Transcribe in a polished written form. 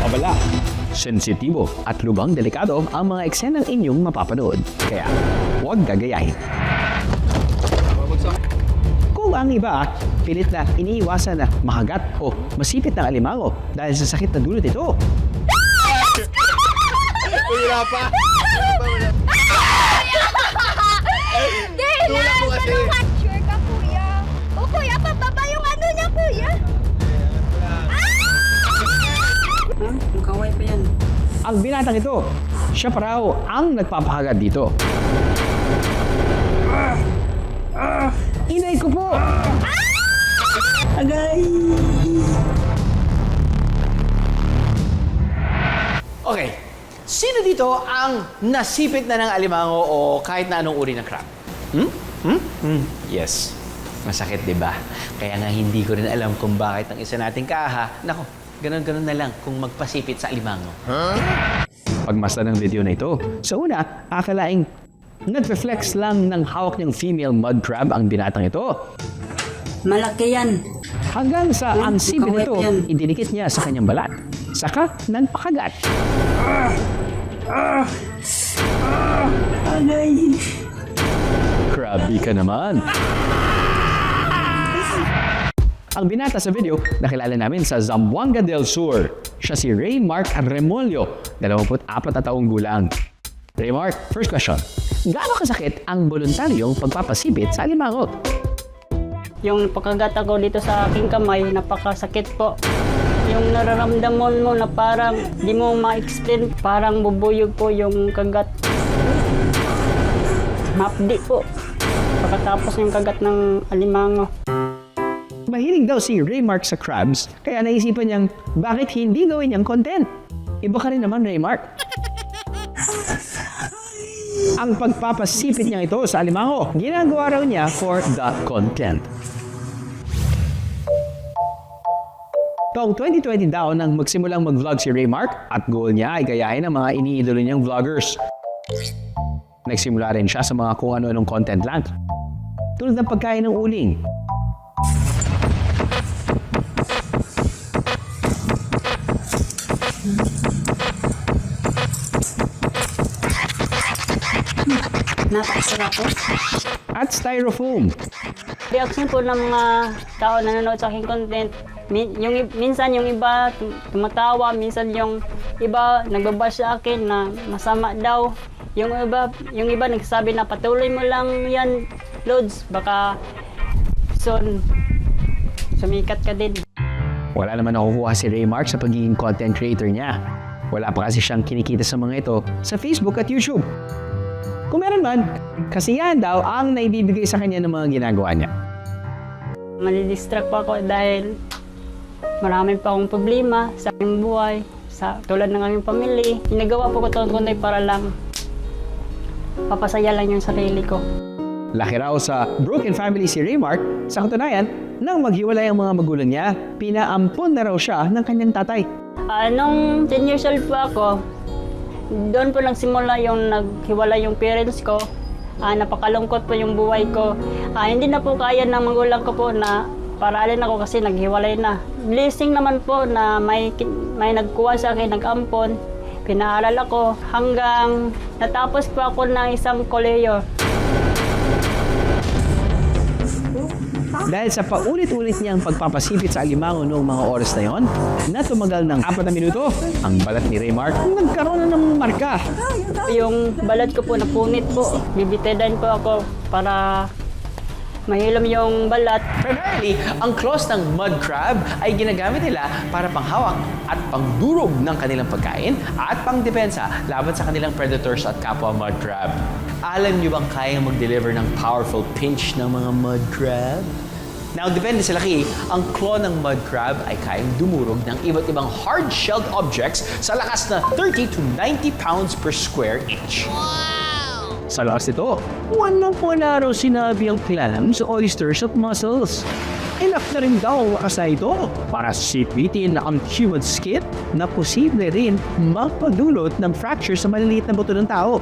babala. Sensitibo at lubang delikado ang mga eksenang inyong mapapanood. Kaya, huwag gagayahin. Kung ang iba, pilit na iniiwasan na makagat o masipit ng alimango dahil sa sakit na dulot ito. Wala pa! Tulak mo kasi! Sure ka, kuya. O, kuya, pababa yung ano niya, kuya. Kaway pa yan. Ang binatang ito, siya pa raw ang nagpapakagat dito. Inay ko po! Agay! Okay, sino dito ang nasipit na ng alimango o kahit na anong uri ng crab? Yes. Masakit, di ba? Kaya nga hindi ko rin alam kung bakit ang isa nating kaaha, nako, ganun-ganun na lang kung magpasipit sa alimango. Pagmasdan ng video na ito, sa una, akalaing nag-reflex lang ng hawak niyang female mud crab ang binatang ito. Malaki yan. Hanggang sa ang sipit Kaway nito, yan. idinikit niya sa kanyang balat. Saka, nagpakagat. Agay! Grabe ka naman. Ang binata sa video, nakilala namin sa Zamboanga del Sur. Siya si Raymark Remolyo, 24 na taong gulang. Raymark, first question. Gaano kasakit ang voluntaryong pagpapasipit sa alimango? Yung pagkagat ako dito sa aking kamay, napakasakit po. Yung nararamdaman mo na parang di mo ma-explain, parang bubuyog po yung kagat. Mapdi po. Pagkatapos yung kagat ng alimango. Mahilig daw si Raymark sa crabs, kaya naisipan niyang bakit hindi gawin niyang content. Iba ka rin naman, Raymark. Ang pagpapasipit niya ito sa alimango, ginagawa raw niya for the content. Taong 2020 daw nang magsimulang mag-vlog si Raymark at goal niya ay gayahin ang mga iniidolo niyang vloggers. Nagsimula rin siya sa mga kung ano-anong content lang. Tulad ng pagkain ng uling. Napakasarap po. At styrofoam. Reaction po ng mga tao na nanonood sa aking content, minsan yung iba tumatawa, minsan yung iba nagbabash sa akin na masama daw. Yung iba nagsasabi na patuloy mo lang yan, Lods, baka soon sumikat ka din. Wala naman nakukuha si Raymark sa pagiging content creator niya. Wala pa kasi siyang kinikita sa mga ito sa Facebook at YouTube. Kung meron man, kasiyahan daw ang naibibigay sa kanya ng mga ginagawa niya. Malidistract pa ako dahil marami pa akong problema sa aking buhay, tulad ng aming pamilya. Ginagawa po ko ito kundi para lang papasaya lang yung sarili ko. Laki raw sa broken family si Raymark. Sa katunayan, nang maghiwalay ang mga magulang niya, pinaampon na raw siya ng kanyang tatay. Nung 10 years old po ako, doon po nagsimula yung naghiwalay yung parents ko. Napakalungkot po yung buhay ko. Hindi na po kaya ng magulang ko po na paralin ako kasi naghiwalay na. Blessing naman po na may nagkuha sa akin, nag-ampon. Pinaaral ako hanggang natapos po ako ng isang koleyo. Dahil sa paulit-ulit niyang pagpapasipit sa alimango noong mga oras na yon, na tumagal ng 4 na minuto, ang balat ni Raymark nagkaroon na ng marka. Yung balat ko po napunit po. Bibitidan po ako para mahilom yung balat. Primarily, ang claws ng mud crab ay ginagamit nila para panghawak at pangdurog ng kanilang pagkain at pangdepensa laban sa kanilang predators at kapwa mud crab. Alam niyo bang kayang mag-deliver ng powerful pinch ng mga mud crab? Now, depende sa laki, ang claw ng mud crab ay kayang dumurog ng iba't ibang hard-shelled objects sa lakas na 30 to 90 pounds per square inch. Sa lakas nito, wala raw sinabi ang clams, oysters at mussels. Enough na rin daw ang lakas na ito para sipitin ang human skin na posible rin magpadulot ng fracture sa maliliit na buto ng tao.